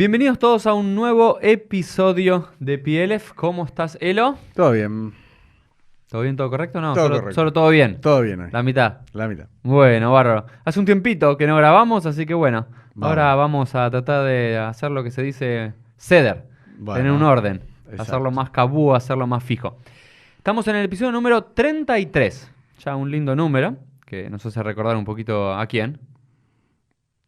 Bienvenidos todos a un nuevo episodio de PLF. ¿Cómo estás, Elo? Todo bien, ¿Todo bien, todo correcto? No, todo solo, correcto. solo todo bien. Todo bien hoy. La mitad. La mitad. Bueno, bárbaro. Hace un tiempito que no grabamos, así que bueno. Ahora vamos a tratar de hacer lo que se dice ceder. Bueno, Tener un orden. exacto. Hacerlo más cabú, hacerlo más fijo. Estamos en el episodio número 33. Ya un lindo número que nos hace recordar un poquito a quién.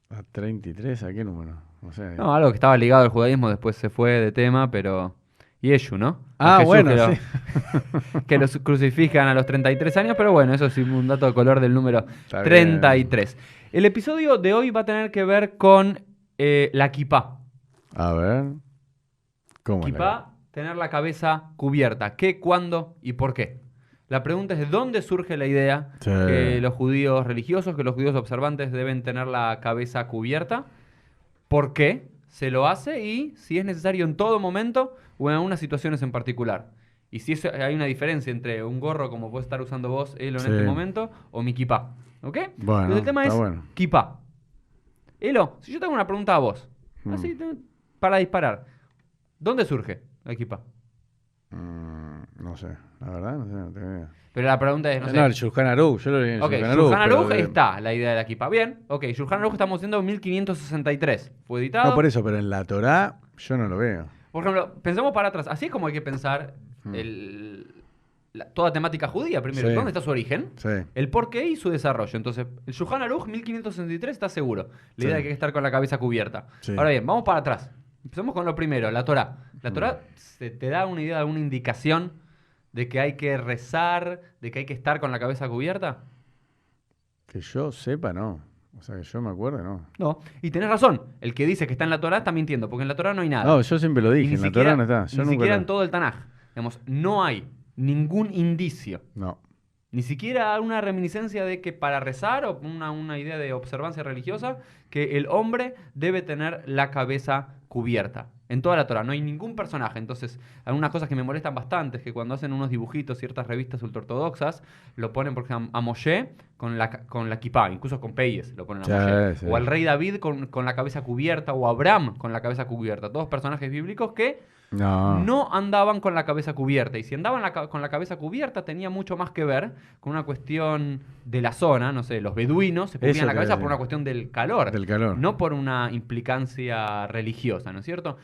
¿A 33? ¿A qué número? No sé. No, algo que estaba ligado al judaísmo, después se fue de tema, pero... Yeshu, ¿no? Ah, Jesús bueno, que sí. que los crucifican a los 33 años, pero bueno, eso es un dato de color del número Está 33. El episodio de hoy va a tener que ver con la kipá. A ver. ¿Cómo es la- Kipá, tener la cabeza cubierta. ¿Qué, cuándo y por qué? La pregunta es de dónde surge la idea Sí. que los judíos religiosos, que los judíos observantes deben tener la cabeza cubierta. ¿Por qué se lo hace? Y si es necesario en todo momento o en algunas situaciones en particular. Y si hay una diferencia entre un gorro como puedes estar usando vos, Elo, en Sí. este momento, o mi kipá. ¿Ok? Bueno, Entonces el tema está es bueno. kipá. Elo, si yo te hago una pregunta a vos, así para disparar, ¿dónde surge la kipá? No sé. La verdad, no sé. No tengo idea. Pero la pregunta es, no sé. No, el Shulchan Aruch. Yo lo leí en el Ok, Shulchan Shulchan Aruch, pero Aruch de- está la idea de la kipá. Bien, ok, Shulchan Aruch estamos viendo 1563. Fue editado. No, por eso, pero en la Torá yo no lo veo. Por ejemplo, pensemos para atrás. Así es como hay que pensar toda temática judía primero. Sí. ¿Dónde está su origen? Sí. El porqué y su desarrollo. Entonces, el Shulchan Aruch 1563 está seguro. La idea Sí. de que hay que estar con la cabeza cubierta. Sí. Ahora bien, vamos para atrás. Empecemos con lo primero, la Torá. La Torá te da una idea, una indicación de que hay que rezar, de que hay que estar con la cabeza cubierta. Que yo sepa, no. O sea, que yo me acuerdo, no. No. Y tenés razón. El que dice que está en la Torá está mintiendo, porque en la Torá no hay nada. No, yo siempre lo Y dije. ni En la siquiera, Torá no está. Yo ni nunca siquiera lo- en todo el Tanaj. Digamos, no hay ningún indicio, No. ni siquiera una reminiscencia de que para rezar o una idea de observancia religiosa, que el hombre debe tener la cabeza cubierta. En toda la Torah no hay ningún personaje. Entonces, algunas cosas que me molestan bastante es que cuando hacen unos dibujitos, ciertas revistas ultraortodoxas, lo ponen, por ejemplo, a Moshe con la kipá, incluso con peyes lo ponen a Sí, Moshe. sí. O al rey David con la cabeza cubierta, o a Abraham con la cabeza cubierta. Todos personajes bíblicos que no andaban con la cabeza cubierta. Y si andaban con la cabeza cubierta, tenía mucho más que ver con una cuestión de la zona. No sé, los beduinos se cubrían Eso la te cabeza decía. por una cuestión del calor. Del calor. No por una implicancia religiosa, ¿no es cierto?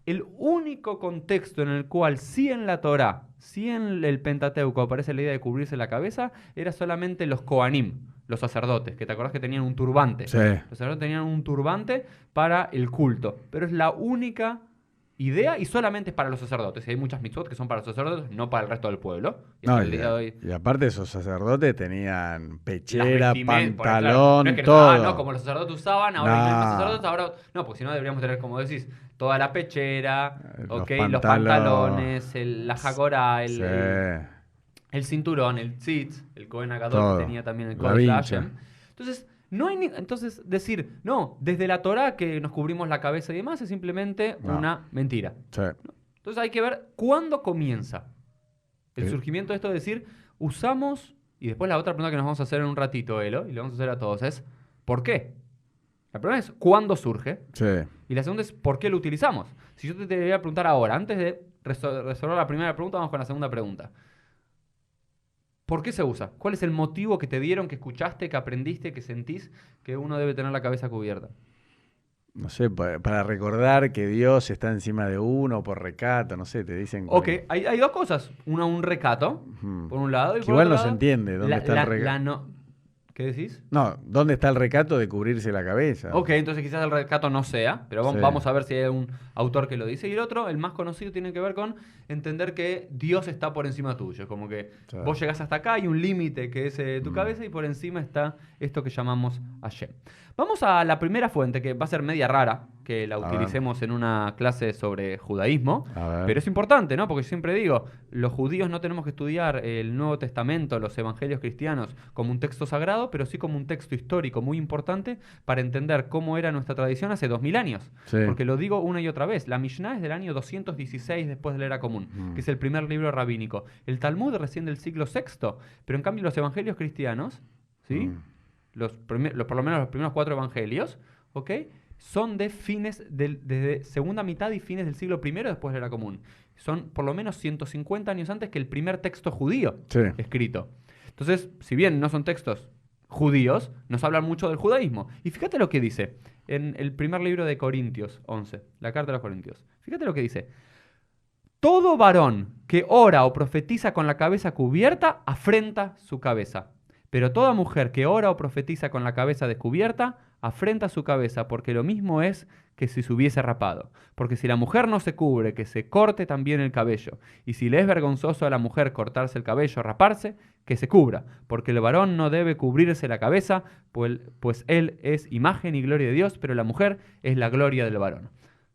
El único contexto en el cual sí en la Torá, sí en el Pentateuco aparece la idea de cubrirse la cabeza, era solamente los Kohanim, los sacerdotes, que te acordás que tenían un turbante. Sí. Los sacerdotes tenían un turbante para el culto, pero es la única idea y solamente es para los sacerdotes. Y hay muchas mitzvot que son para los sacerdotes, no para el resto del pueblo. Y No, hasta el día de hoy... y aparte esos sacerdotes tenían las pechera, vestimentas, pantalón, no es que todo. no, como los sacerdotes usaban, ahora hay No. menos sacerdotes, ahora no, porque si no deberíamos tener, como decís, toda la pechera, Los ok, los pantalones, pantalones, la jagora, Sí. el cinturón, el tzitz, el Kohen Agadol Todo. que tenía también el La Kodesh vincha. Hashem. Entonces, no hay entonces decir, no, desde la Torá que nos cubrimos la cabeza y demás es simplemente No. una mentira. Sí. Entonces hay que ver cuándo comienza el Sí. surgimiento de esto de decir, usamos, y después la otra pregunta que nos vamos a hacer en un ratito, Elo, y le vamos a hacer a todos, es ¿por qué? La primera es ¿cuándo surge? Sí. Y la segunda es ¿por qué lo utilizamos? Si yo te debería preguntar ahora, antes de resolver la primera pregunta, vamos con la segunda pregunta. ¿Por qué se usa? ¿Cuál es el motivo que te dieron, que escuchaste, que aprendiste, que sentís que uno debe tener la cabeza cubierta? No sé, para recordar que Dios está encima de uno por recato, no sé, te dicen. Ok, hay dos cosas. Una, un recato, Ujú. por un lado. Y Que por igual otro no se lado, entiende dónde está el recato. ¿Qué decís? No, ¿dónde está el recato de cubrirse la cabeza? Ok, entonces quizás el recato no sea, pero Sí. vamos a ver si hay un autor que lo dice. Y el otro, el más conocido, tiene que ver con entender que Dios está por encima tuyo. Como que Sí. vos llegás hasta acá, hay un límite que es tu cabeza y por encima está esto que llamamos Hashem. Vamos a la primera fuente, que va a ser media rara, que la A ver. utilicemos en una clase sobre judaísmo. A ver. Pero es importante, ¿no? Porque yo siempre digo, los judíos no tenemos que estudiar el Nuevo Testamento, los evangelios cristianos, como un texto sagrado, pero sí como un texto histórico muy importante para entender cómo era nuestra tradición hace 2000 años. Sí. Porque lo digo una y otra vez, la Mishnah es del año 216 después de la era común, que es el primer libro rabínico. El Talmud recién del siglo VI, pero en cambio los evangelios cristianos, ¿sí? Por lo menos los primeros 4 evangelios, ¿ok? son de desde segunda mitad y fines del siglo I después de la Era Común. Son por lo menos 150 años antes que el primer texto judío escrito. Entonces, si bien no son textos judíos, nos hablan mucho del judaísmo. Y fíjate lo que dice en el primer libro de Corintios 11, la carta de los Corintios. Fíjate lo que dice. Todo varón que ora o profetiza con la cabeza cubierta, afrenta su cabeza. Pero toda mujer que ora o profetiza con la cabeza descubierta, afrenta su cabeza, porque lo mismo es que si se hubiese rapado. Porque si la mujer no se cubre, que se corte también el cabello. Y si le es vergonzoso a la mujer cortarse el cabello o raparse, que se cubra. Porque el varón no debe cubrirse la cabeza, pues él es imagen y gloria de Dios, pero la mujer es la gloria del varón.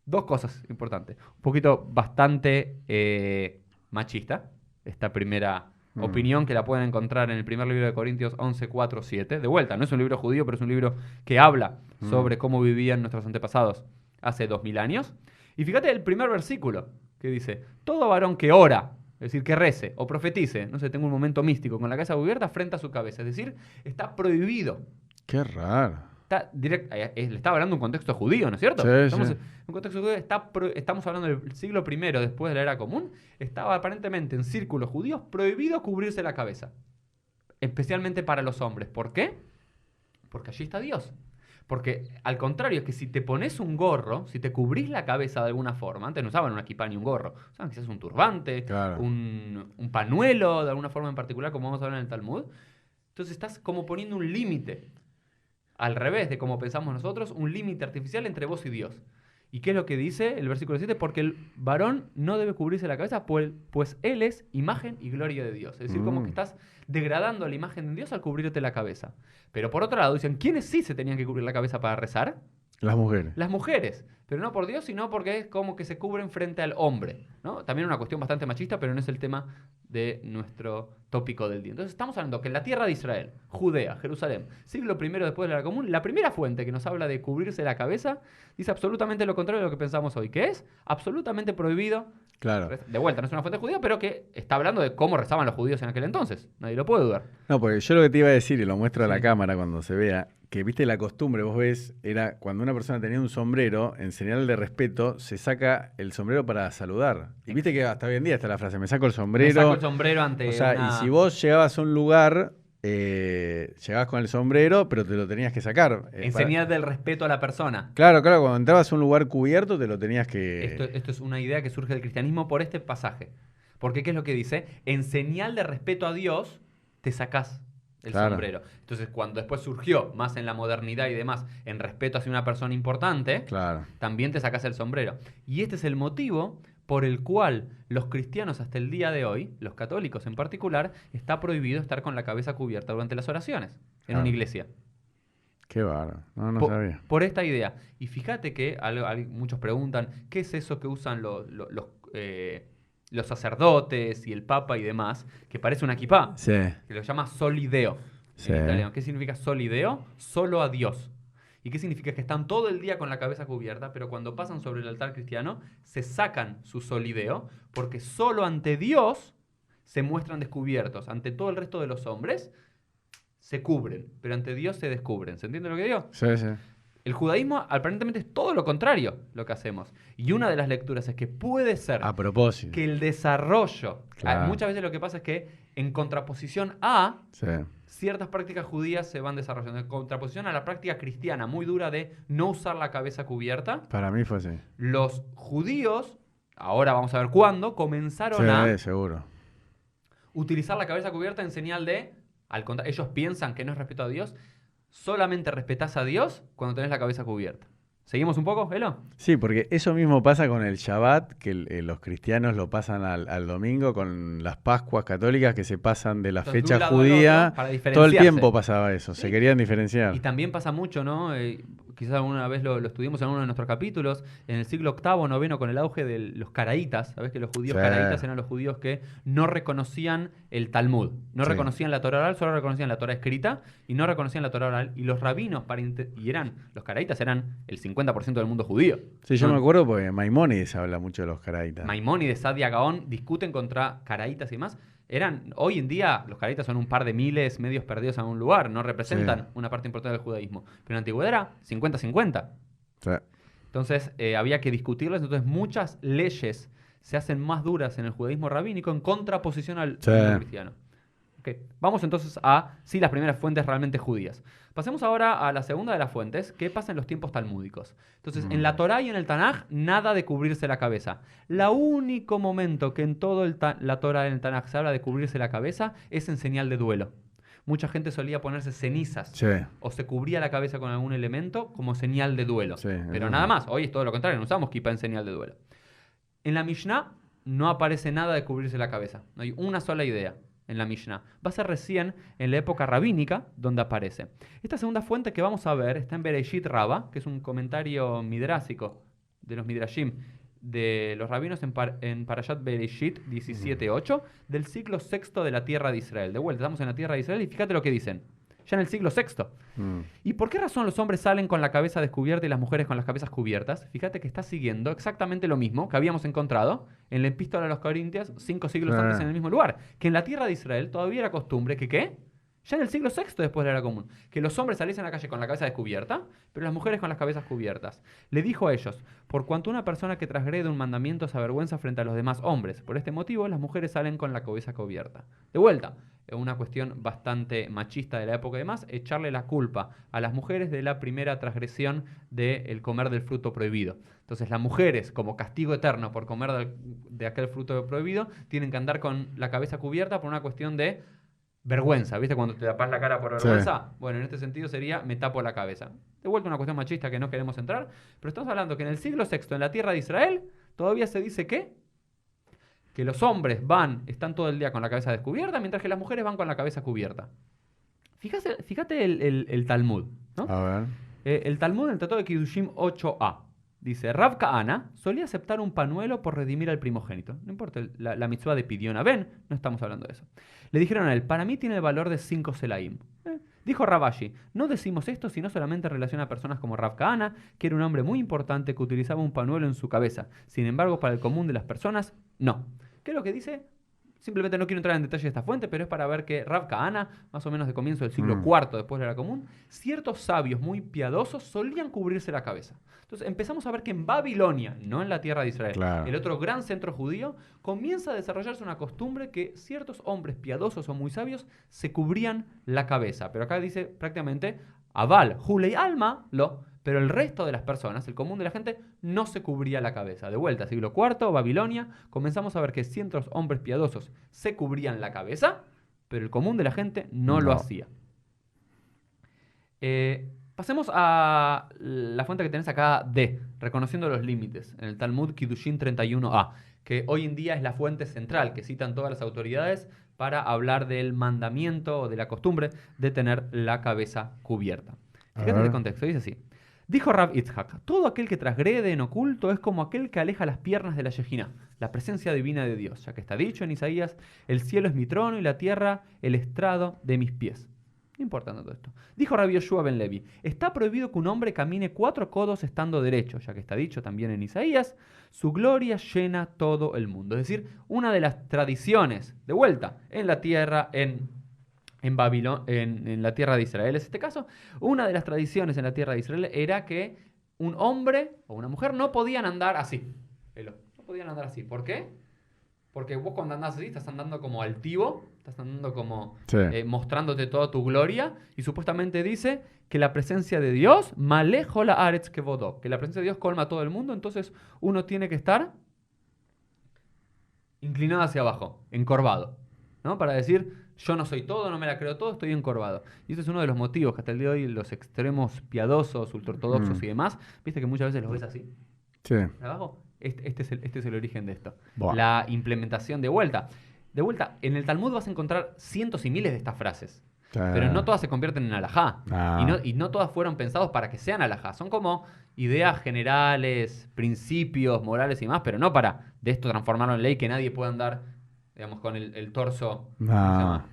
Dos cosas importantes. Un poquito bastante machista, esta primera opinión, que la pueden encontrar en el primer libro de Corintios 11, 4, 7. De vuelta, no es un libro judío, pero es un libro que habla sobre cómo vivían nuestros antepasados hace 2000 años. Y fíjate el primer versículo que dice, todo varón que ora, es decir, que rece o profetice, no sé, tengo un momento místico, con la cabeza cubierta, frente a su cabeza. Es decir, está prohibido. Qué raro. Le estaba hablando de un contexto judío, ¿no es cierto? Sí, Estamos sí. en un contexto judío, estamos hablando del siglo I después de la Era Común. Estaba aparentemente en círculos judíos prohibido cubrirse la cabeza. Especialmente para los hombres. ¿Por qué? Porque allí está Dios. Porque al contrario, es que si te pones un gorro, si te cubrís la cabeza de alguna forma, antes no usaban una equipa ni un gorro, usaban quizás un turbante, Claro. un pañuelo de alguna forma en particular, como vamos a ver en el Talmud. Entonces estás como poniendo un límite. Al revés de como pensamos nosotros, un límite artificial entre vos y Dios. ¿Y qué es lo que dice el versículo 7? Porque el varón no debe cubrirse la cabeza, pues él es imagen y gloria de Dios. Es decir, como que estás degradando a la imagen de Dios al cubrirte la cabeza. Pero por otro lado, dicen, ¿quiénes sí se tenían que cubrir la cabeza para rezar? Las mujeres. Las mujeres. Pero no por Dios, sino porque es como que se cubren frente al hombre, ¿no? También una cuestión bastante machista, pero no es el tema de nuestro tópico del día. Entonces estamos hablando que en la tierra de Israel, Judea, Jerusalén, siglo I después de la Era Común, la primera fuente que nos habla de cubrirse la cabeza dice absolutamente lo contrario de lo que pensamos hoy, que es absolutamente prohibido. Claro. De vuelta, no es una fuente judía, pero que está hablando de cómo rezaban los judíos en aquel entonces. Nadie lo puede dudar. No, porque yo lo que te iba a decir, y lo muestro a la Sí. cámara cuando se vea, que viste la costumbre, vos ves, era cuando una persona tenía un sombrero, en señal de respeto, se saca el sombrero para saludar. Y viste que hasta hoy en día está la frase, me saco el sombrero. Me saco el sombrero ante O sea, una... y si vos llegabas a un lugar, llegabas con el sombrero, pero te lo tenías que sacar. En señal del respeto a la persona. Claro, cuando entrabas a un lugar cubierto te lo tenías que... Esto es una idea que surge del cristianismo por este pasaje. Porque ¿qué es lo que dice? En señal de respeto a Dios, te sacás el sombrero. Entonces, cuando después surgió, más en la modernidad y demás, en respeto hacia una persona importante, también te sacás el sombrero. Y este es el motivo por el cual los cristianos hasta el día de hoy, los católicos en particular, está prohibido estar con la cabeza cubierta durante las oraciones en una iglesia. Qué bárbaro, no sabía. Por esta idea. Y fíjate que muchos preguntan, ¿qué es eso que usan los sacerdotes y el papa y demás? Que parece una kipá, Sí. que lo llama solideo en italiano. ¿Qué significa solideo? Solo a Dios. ¿Y qué significa? Que están todo el día con la cabeza cubierta, pero cuando pasan sobre el altar cristiano, se sacan su solideo, porque solo ante Dios se muestran descubiertos. Ante todo el resto de los hombres se cubren, pero ante Dios se descubren. ¿Se entiende lo que digo? Sí, sí. El judaísmo aparentemente es todo lo contrario lo que hacemos. Y una de las lecturas es que puede ser A propósito. que el desarrollo, Claro. muchas veces lo que pasa es que en contraposición a Sí. ciertas prácticas judías se van desarrollando, en contraposición a la práctica cristiana muy dura de no usar la cabeza cubierta, Para mí fue así. los judíos, ahora vamos a ver cuándo, comenzaron a seguro. utilizar la cabeza cubierta en señal de, ellos piensan que no es respeto a Dios, solamente respetás a Dios cuando tenés la cabeza cubierta. ¿Seguimos un poco, Elo? Sí, porque eso mismo pasa con el Shabbat, que los cristianos lo pasan al domingo, con las Pascuas católicas que se pasan de la Entonces, de un fecha lado al judía. otro, para Todo el diferenciarse. tiempo pasaba eso, Sí. se querían diferenciar. Y también pasa mucho, ¿no? Quizás alguna vez lo estudiamos en uno de nuestros capítulos, en el siglo VIII, IX, con el auge de los caraítas. ¿Sabés que los judíos Sí. caraítas eran los judíos que no reconocían el Talmud? No Sí. reconocían la Torah oral, solo reconocían la Torah escrita y no reconocían la Torah oral. Y los rabinos, los caraítas eran el 50% del mundo judío. Sí, yo me acuerdo porque Maimónides habla mucho de los caraítas. Maimónides, Sadia Gaón discuten contra caraítas y demás. Hoy en día los caraítas son un par de miles medios perdidos en un lugar, no representan una parte importante del judaísmo. Pero en la antigüedad era 50-50. Sí. Entonces había que discutirlas. Entonces muchas leyes se hacen más duras en el judaísmo rabínico en contraposición al Sí. mundo cristiano. Ok, vamos entonces a, sí, las primeras fuentes realmente judías. Pasemos ahora a la segunda de las fuentes, que pasa en los tiempos talmúdicos. Entonces, en la Torá y en el Tanaj, nada de cubrirse la cabeza. El único momento que en todo la Torá y en el Tanaj se habla de cubrirse la cabeza es en señal de duelo. Mucha gente solía ponerse cenizas Sí. o se cubría la cabeza con algún elemento como señal de duelo. Sí, Pero eso nada sí. más, hoy es todo lo contrario, no usamos kippah en señal de duelo. En la Mishnah no aparece nada de cubrirse la cabeza. No hay una sola idea en la Mishnah. Va a ser recién en la época rabínica donde aparece. Esta segunda fuente que vamos a ver está en Bereshit Rabba, que es un comentario midrásico de los midrashim de los rabinos en Parashat Bereshit 17.8 del siglo VI de la tierra de Israel. De vuelta, estamos en la tierra de Israel y fíjate lo que dicen. Ya en el siglo VI. ¿Y por qué razón los hombres salen con la cabeza descubierta y las mujeres con las cabezas cubiertas? Fíjate que está siguiendo exactamente lo mismo que habíamos encontrado en la epístola a los Corintios 5 siglos antes en el mismo lugar. Que en la tierra de Israel todavía era costumbre que ¿qué? Ya en el siglo VI después era común. Que los hombres saliesen a la calle con la cabeza descubierta, pero las mujeres con las cabezas cubiertas. Le dijo a ellos, por cuanto una persona que transgrede un mandamiento se avergüenza frente a los demás hombres. Por este motivo las mujeres salen con la cabeza cubierta. De vuelta, una cuestión bastante machista de la época y demás, echarle la culpa a las mujeres de la primera transgresión del comer del fruto prohibido. Entonces las mujeres, como castigo eterno por comer de aquel fruto prohibido, tienen que andar con la cabeza cubierta por una cuestión de vergüenza. ¿Viste cuando te tapas la cara por vergüenza? Sí. Bueno, en este sentido sería me tapo la cabeza. De vuelta una cuestión machista que no queremos entrar, pero estamos hablando que en el siglo VI, en la tierra de Israel, todavía se dice que los hombres están todo el día con la cabeza descubierta, mientras que las mujeres van con la cabeza cubierta. Fíjate el Talmud, ¿no? A ver. El Talmud en el Tratado de Kiddushim 8a. Dice, Rav Kahana solía aceptar un pañuelo por redimir al primogénito. No importa la mitzvah de Pidión Ben, no estamos hablando de eso. Le dijeron a él, para mí tiene el valor de 5 selaim. Dijo Ravashi, no decimos esto sino solamente en relación a personas como Rav Kahana, que era un hombre muy importante que utilizaba un pañuelo en su cabeza. Sin embargo, para el común de las personas, no. ¿Qué es lo que dice? Simplemente no quiero entrar en detalle de esta fuente, pero es para ver que Rav Kahana, más o menos de comienzo del siglo IV después de la común, ciertos sabios muy piadosos solían cubrirse la cabeza. Entonces empezamos a ver que en Babilonia, no en la tierra de Israel, claro, el otro gran centro judío, comienza a desarrollarse una costumbre que ciertos hombres piadosos o muy sabios se cubrían la cabeza. Pero acá dice prácticamente, Aval, Hulei Alma, pero el resto de las personas, el común de la gente, no se cubría la cabeza. De vuelta, siglo IV, Babilonia, comenzamos a ver que ciertos hombres piadosos se cubrían la cabeza, pero el común de la gente no lo hacía. Pasemos a la fuente que tenés acá D, reconociendo los límites, en el Talmud Kiddushin 31a, que hoy en día es la fuente central que citan todas las autoridades para hablar del mandamiento o de la costumbre de tener la cabeza cubierta. Fíjate el contexto, dice así. Dijo Rav Yitzhak, todo aquel que transgrede en oculto es como aquel que aleja las piernas de la Shejinah, la presencia divina de Dios, ya que está dicho en Isaías, el cielo es mi trono y la tierra el estrado de mis pies. No importa todo esto. Dijo Rabbi Yoshua ben Levi, está prohibido que un hombre camine 4 codos estando derecho, ya que está dicho también en Isaías, su gloria llena todo el mundo. Es decir, una de las tradiciones, de vuelta, en la tierra, en Babilonia, en la tierra de Israel, es este caso, una de las tradiciones en la tierra de Israel era que un hombre o una mujer no podían andar así. No podían andar así. ¿Por qué? Porque vos cuando andás así estás andando como altivo, estás andando como mostrándote toda tu gloria, y supuestamente dice que la presencia de Dios, malejo la aretz kevodó, que la presencia de Dios colma a todo el mundo, entonces uno tiene que estar inclinado hacia abajo, encorvado, ¿no? Para decir, yo no soy todo, no me la creo todo, estoy encorvado. Y ese es uno de los motivos que hasta el día de hoy los extremos piadosos, ultraortodoxos y demás, viste que muchas veces los ves así, abajo. Este es el origen de esto. Buah. La implementación de vuelta. De vuelta, en el Talmud vas a encontrar cientos y miles de estas frases. Pero no todas se convierten en alajá. Y no todas fueron pensados para que sean alajá. Son como ideas generales, principios, morales y más, pero no para de esto transformarlo en ley que nadie pueda andar, digamos, con el torso. ¿Cómo se llama?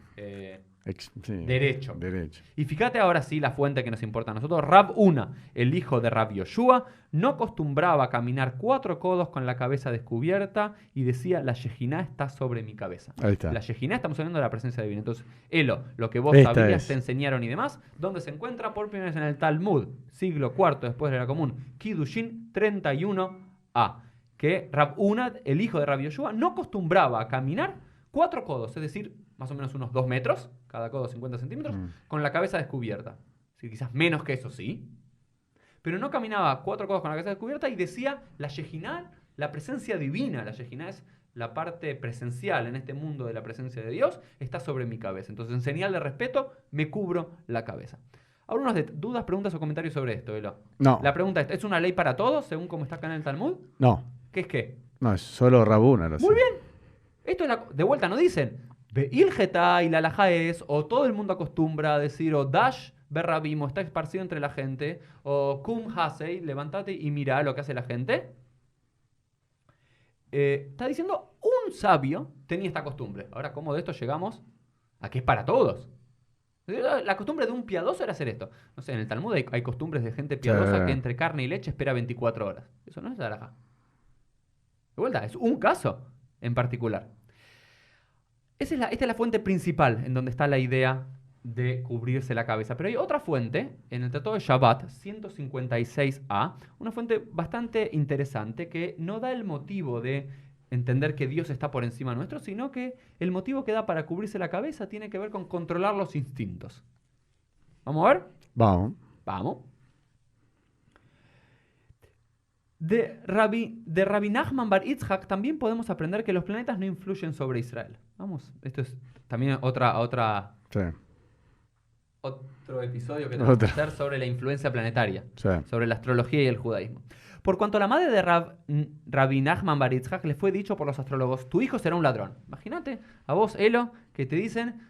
Sí, derecho. Derecho. Y fíjate ahora sí la fuente que nos importa a nosotros. Rab Una, el hijo de Rab Yoshua, no acostumbraba a caminar 4 codos con la cabeza descubierta y decía, la Yejiná está sobre mi cabeza. Ahí está. La Yejiná, estamos hablando de la presencia divina. Entonces, Elo, lo que vos Esta sabías, es. te enseñaron y demás, ¿dónde se encuentra? Por primera vez en el Talmud, siglo IV después de la común, Kiddushin 31a, que Rab Una, el hijo de Rab Yoshua, no acostumbraba a caminar 4 codos, es decir, más o menos unos 2 metros, cada codo 50 centímetros, con la cabeza descubierta. Sí, quizás menos que eso, sí. Pero no caminaba 4 codos con la cabeza descubierta y decía la Yejiná, la presencia divina. La Yejiná es la parte presencial en este mundo de la presencia de Dios, está sobre mi cabeza. Entonces, en señal de respeto, me cubro la cabeza. ¿Algunas dudas, preguntas o comentarios sobre esto, Elo? No. La pregunta es una ley para todos, según como está acá en el Talmud? No. ¿Qué es qué? No, es solo Rabuna. Muy bien. Esto es de vuelta no dicen Ilgeta y la alajá es, o todo el mundo acostumbra a decir, o Dash Berrabimo está esparcido entre la gente, o Kum Hasei, levántate y mira lo que hace la gente. Está diciendo, un sabio tenía esta costumbre. Ahora, ¿cómo de esto llegamos a que es para todos? La costumbre de un piadoso era hacer esto. No sé, en el Talmud hay costumbres de gente piadosa que entre carne y leche espera 24 horas. Eso no es la alajá. De vuelta, es un caso en particular. Esta es la fuente principal en donde está la idea de cubrirse la cabeza. Pero hay otra fuente, en el Tratado de Shabbat, 156a, una fuente bastante interesante que no da el motivo de entender que Dios está por encima nuestro, sino que el motivo que da para cubrirse la cabeza tiene que ver con controlar los instintos. ¿Vamos a ver? Vamos. De Rabbi Nachman Bar Yitzhak también podemos aprender que los planetas no influyen sobre Israel. Vamos, esto es también otro episodio que tenemos que hacer sobre la influencia planetaria, sobre la astrología y el judaísmo. Por cuanto a la madre de Rabbi Nachman Bar Yitzhak le fue dicho por los astrólogos, tu hijo será un ladrón. Imagínate a vos, Elo, que te dicen,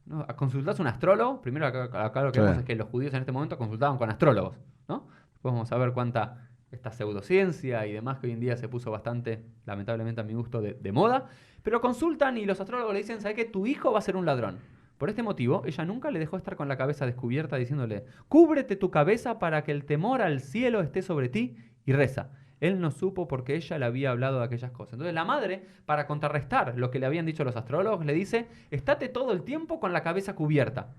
¿no? Consultás a un astrólogo. Primero acá lo que vemos es que los judíos en este momento consultaban con astrólogos, ¿no? Después vamos a ver cuánta esta pseudociencia y demás que hoy en día se puso bastante, lamentablemente a mi gusto, de moda. Pero consultan y los astrólogos le dicen, ¿sabes qué? Tu hijo va a ser un ladrón. Por este motivo, ella nunca le dejó estar con la cabeza descubierta diciéndole, cúbrete tu cabeza para que el temor al cielo esté sobre ti y reza. Él no supo porque ella le había hablado de aquellas cosas. Entonces la madre, para contrarrestar lo que le habían dicho los astrólogos, le dice, estate todo el tiempo con la cabeza cubierta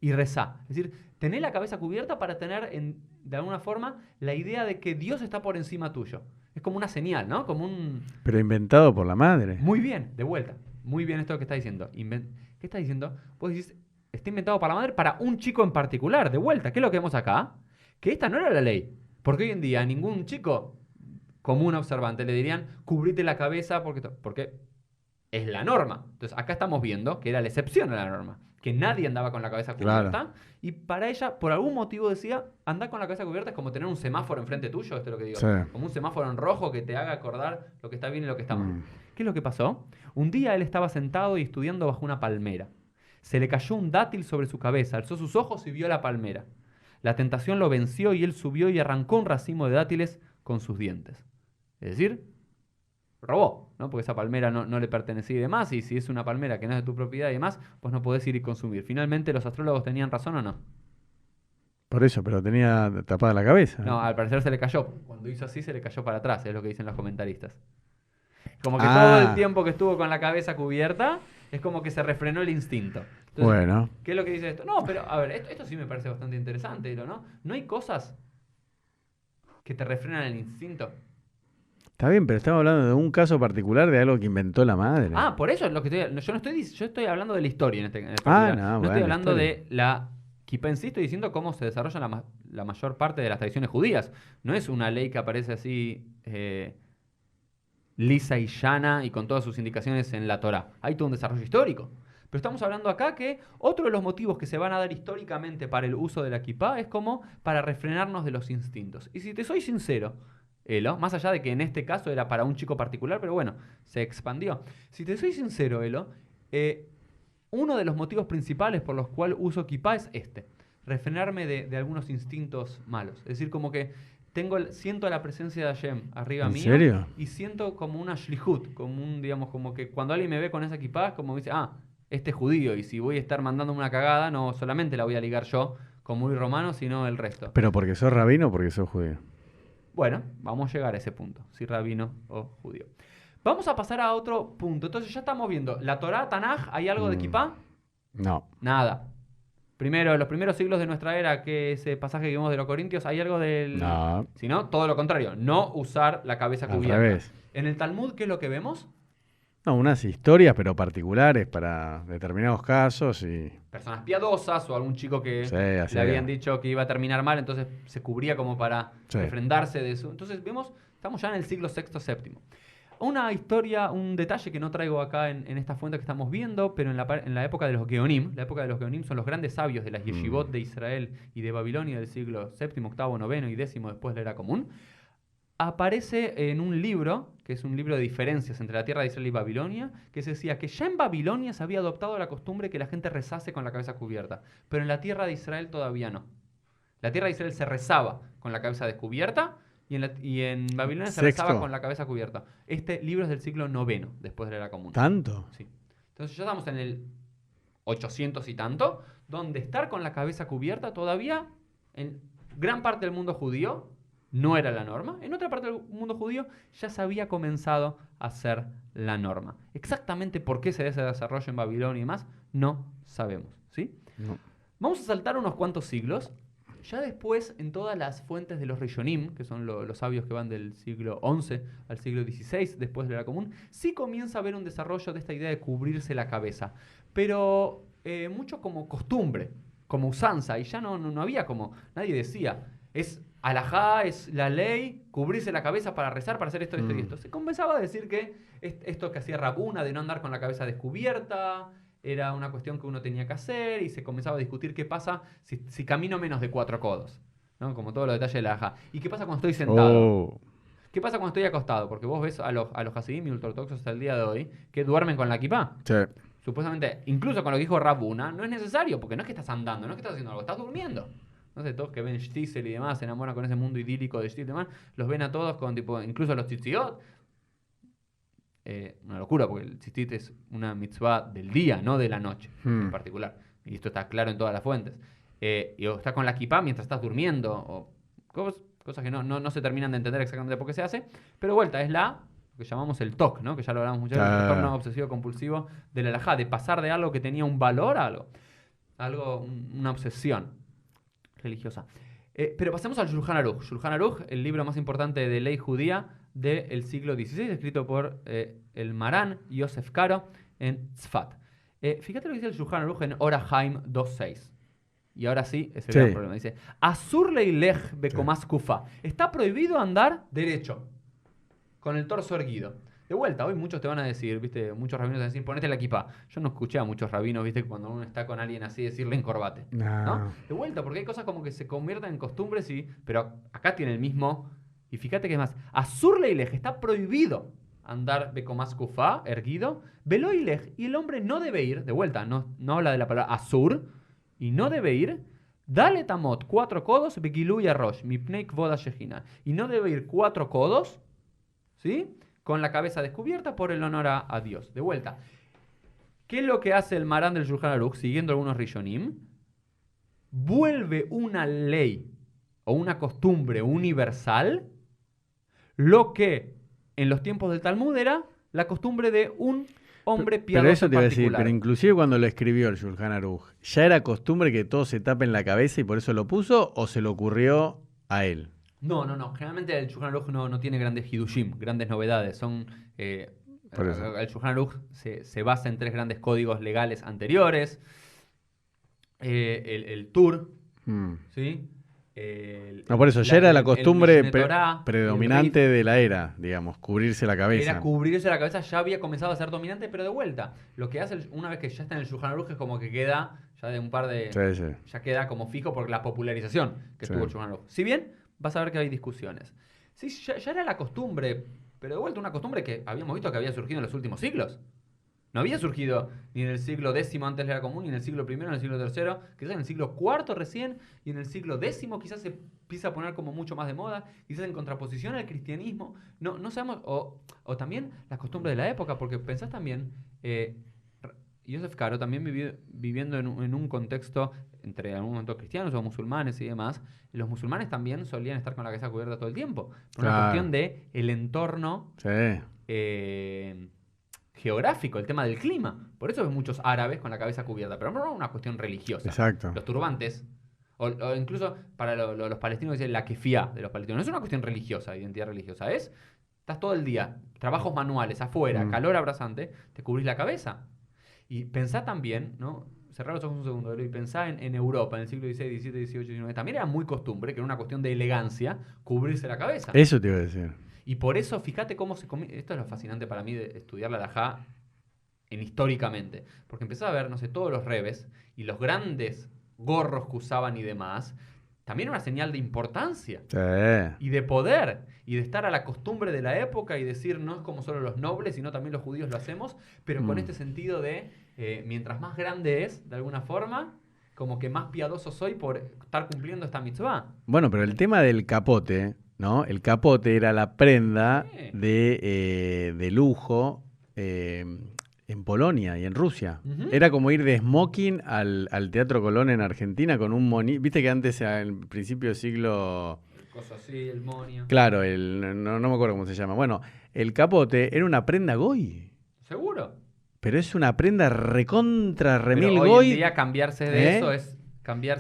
y rezá. Es decir, tener la cabeza cubierta para tener, de alguna forma, la idea de que Dios está por encima tuyo. Es como una señal, ¿no? Como un... Pero inventado por la madre. Muy bien, de vuelta. Muy bien esto que está diciendo. ¿Qué está diciendo? Vos decís, está inventado por la madre para un chico en particular. De vuelta, ¿qué es lo que vemos acá? Que esta no era la ley. Porque hoy en día a ningún chico común observante le dirían, cubrite la cabeza porque es la norma. Entonces acá estamos viendo que era la excepción a la norma. Que nadie andaba con la cabeza cubierta. Claro. Y para ella, por algún motivo decía, andar con la cabeza cubierta es como tener un semáforo enfrente tuyo, esto es lo que digo. Sí. Como un semáforo en rojo que te haga acordar lo que está bien y lo que está mal. ¿Qué es lo que pasó? Un día él estaba sentado y estudiando bajo una palmera. Se le cayó un dátil sobre su cabeza, alzó sus ojos y vio la palmera. La tentación lo venció y él subió y arrancó un racimo de dátiles con sus dientes. Es decir, robó, ¿no? Porque esa palmera no le pertenecía y demás, y si es una palmera que no es de tu propiedad y demás, pues no podés ir y consumir. Finalmente, ¿los astrólogos tenían razón o no? Por eso, pero tenía tapada la cabeza. No, al parecer se le cayó. Cuando hizo así, se le cayó para atrás, es lo que dicen los comentaristas. Como que todo el tiempo que estuvo con la cabeza cubierta, es como que se refrenó el instinto. Entonces, bueno. ¿qué es lo que dice esto? No, pero a ver, esto sí me parece bastante interesante, ¿no? ¿No hay cosas que te refrenan el instinto? Está bien, pero estamos hablando de un caso particular de algo que inventó la madre. Ah, por eso es lo que yo estoy hablando de la historia en este no estoy hablando de la kippá en sí, estoy diciendo cómo se desarrolla la mayor parte de las tradiciones judías. No es una ley que aparece así lisa y llana y con todas sus indicaciones en la Torá. Hay todo un desarrollo histórico. Pero estamos hablando acá que otro de los motivos que se van a dar históricamente para el uso de la kippá es como para refrenarnos de los instintos. Y si te soy sincero, Elo, más allá de que en este caso era para un chico particular, pero bueno, se expandió. Si te soy sincero, Elo, uno de los motivos principales por los cuales uso kippá es refrenarme de algunos instintos malos. Es decir, como que siento la presencia de Hashem arriba mío. ¿En serio? Y siento como una shlihut, como un, digamos, como que cuando alguien me ve con esa kippá, como dice, este judío, y si voy a estar mandando una cagada, no solamente la voy a ligar yo como muy romano, sino el resto. ¿Pero porque sos rabino o porque sos judío? Bueno, vamos a llegar a ese punto, si rabino o judío. Vamos a pasar a otro punto. Entonces ya estamos viendo, la Torá, Tanaj, ¿hay algo de kipá? No. Nada. Primero, los primeros siglos de nuestra era, que ese pasaje que vimos de los Corintios, ¿hay algo del...? No. Si no, todo lo contrario, no usar la cabeza Al cubierta. revés. En el Talmud, ¿qué es lo que vemos? No, unas historias, pero particulares para determinados casos y... Personas piadosas o algún chico que Sí, así le habían era. dicho que iba a terminar mal, entonces se cubría como para Sí. refrendarse de eso. Entonces vemos, estamos ya en el siglo VI, VII. Una historia, un detalle que no traigo acá en esta fuente que estamos viendo, pero en la época de los Geonim, la época de los Geonim son los grandes sabios de las yeshivot de Israel y de Babilonia del siglo VII, VIII, IX y X después de la era común. Aparece en un libro, que es un libro de diferencias entre la tierra de Israel y Babilonia, que se decía que ya en Babilonia se había adoptado la costumbre que la gente rezase con la cabeza cubierta, pero en la tierra de Israel todavía no. La tierra de Israel se rezaba con la cabeza descubierta y en Babilonia se rezaba Sexto. con la cabeza cubierta. Este libro es del siglo IX, después de la era común. ¿Tanto? Sí. Entonces ya estamos en el 800 y tanto, donde estar con la cabeza cubierta todavía en gran parte del mundo judío no era la norma. En otra parte del mundo judío ya se había comenzado a ser la norma. Exactamente por qué se ese desarrollo en Babilonia y demás, no sabemos. ¿Sí? No. Vamos a saltar unos cuantos siglos. Ya después, en todas las fuentes de los Rishonim, que son los sabios que van del siglo XI al siglo XVI, después de la era común, sí comienza a haber un desarrollo de esta idea de cubrirse la cabeza. Pero mucho como costumbre, como usanza, y ya no había como, nadie decía, es alajá, es la ley, cubrirse la cabeza para rezar, para hacer esto, esto y esto. Se comenzaba a decir que esto que hacía Rabuna de no andar con la cabeza descubierta era una cuestión que uno tenía que hacer, y se comenzaba a discutir qué pasa si camino menos de 4 codos, ¿no? Como todos los detalles de la alajá. ¿Y qué pasa cuando estoy sentado? Oh. ¿Qué pasa cuando estoy acostado? Porque vos ves a los hasidim y ultraortodoxos hasta el día de hoy que duermen con la kipá. Sí. Supuestamente, incluso con lo que dijo Rabuna, no es necesario, porque no es que estás andando, no es que estás haciendo algo, estás durmiendo. No sé, todos que ven Shtisel y demás se enamoran con ese mundo idílico de Shtisel y demás, los ven a todos con tipo, incluso los tzitziot. Una locura, porque el tzitzit es una mitzvah del día, no de la noche en particular. Y esto está claro en todas las fuentes. Y o estás con la kipá mientras estás durmiendo, o cosas que no se terminan de entender exactamente por qué se hace. Pero vuelta, es lo que llamamos el TOC, ¿no? Que ya lo hablamos muchas veces, el trastorno obsesivo compulsivo de la halajá, de pasar de algo que tenía un valor a algo, una obsesión religiosa. Pero pasemos al Shulchan Aruch. Shulchan Aruch, el libro más importante de ley judía del siglo XVI, escrito por el Marán Yosef Karo en Tzfat. Fíjate lo que dice el Shulchan Aruch en Orahaim 2.6. Y ahora sí, es el gran problema. Dice, Asur leilech bekomas kufa. Está prohibido andar derecho, con el torso erguido. De vuelta, hoy muchos te van a decir, ¿viste? Muchos rabinos te van a decir, ponete la kipá. Yo no escuché a muchos rabinos, ¿viste? Cuando uno está con alguien así, decirle encorbate. ¿No? De vuelta, porque hay cosas como que se convierten en costumbres, pero acá tiene el mismo. Y fíjate que es más, Asur leilech, está prohibido andar bekomas kufá, erguido. Veloilech, y el hombre no debe ir, de vuelta, no habla de la palabra Asur, y no debe ir. Dale tamot, 4 codos, begilu y arrosh, mipnei kvoda shejina. Y no debe ir 4 codos, ¿sí? Con la cabeza descubierta por el honor a Dios. De vuelta, ¿qué es lo que hace el Marán del Shulchan Aruch, siguiendo algunos Rishonim? Vuelve una ley o una costumbre universal lo que en los tiempos del Talmud era la costumbre de un hombre piadoso. Pero eso te iba a decir, particular. pero inclusive cuando lo escribió el Shulchan Aruch, ¿ya era costumbre que todo se tape en la cabeza y por eso lo puso o se le ocurrió a él? No. Generalmente el Shulchan Aruch no tiene grandes hidushim, grandes novedades. El Shulchan Aruch se basa en 3 grandes códigos legales anteriores. El Tur, ¿sí? No, por eso ya era la costumbre Mishneh Torah, predominante de la era, digamos, cubrirse la cabeza. Era cubrirse la cabeza, ya había comenzado a ser dominante, pero de vuelta. Lo que hace una vez que ya está en el Shulchan Aruch es como que queda ya de un par de... Sí. Ya queda como fijo por la popularización que tuvo el Shulchan Aruch. Si bien vas a ver que hay discusiones. Sí, ya era la costumbre, pero de vuelta una costumbre que habíamos visto que había surgido en los últimos siglos. No había surgido ni en el siglo X antes de la era común, ni en el siglo I, ni en el siglo III, quizás en el siglo IV recién, y en el siglo X quizás se empieza a poner como mucho más de moda, quizás en contraposición al cristianismo. No sabemos, o también las costumbres de la época, porque pensás también, Yosef Caro también viviendo en un contexto entre algún momento cristianos o musulmanes y demás, los musulmanes también solían estar con la cabeza cubierta todo el tiempo. Por una Claro. cuestión de el entorno Sí. Geográfico, el tema del clima. Por eso ves muchos árabes con la cabeza cubierta, pero no una cuestión religiosa. Exacto. Los turbantes, o incluso para los palestinos dicen la kefía de los palestinos, no es una cuestión religiosa, identidad religiosa, estás todo el día, trabajos manuales, afuera, calor abrasante, te cubrís la cabeza. Y pensá también, ¿no? Cerrar los ojos un segundo, y pensá en Europa, en el siglo XVI, XVII, XVIII, XIX, también era muy costumbre, que era una cuestión de elegancia, cubrirse la cabeza. Eso te iba a decir. Y por eso, fíjate cómo esto es lo fascinante para mí de estudiar la halajá históricamente. Porque empezás a ver, no sé, todos los rebes y los grandes gorros que usaban y demás, también una señal de importancia Sí. y de poder y de estar a la costumbre de la época y decir no es como solo los nobles, sino también los judíos lo hacemos, pero con este sentido de mientras más grande es, de alguna forma, como que más piadoso soy por estar cumpliendo esta mitzvah. Bueno, pero el tema del capote, ¿no? El capote era la prenda Sí. de lujo en Polonia y en Rusia. Ujú. Era como ir de smoking al Teatro Colón en Argentina con un monito. Viste que antes, al principio del siglo... Cosas así, el monio. Claro, no me acuerdo cómo se llama. Bueno, el capote era una prenda goy. ¿Seguro? Pero es una prenda recontra remil Pero hoy goy. en día cambiarse de eso es...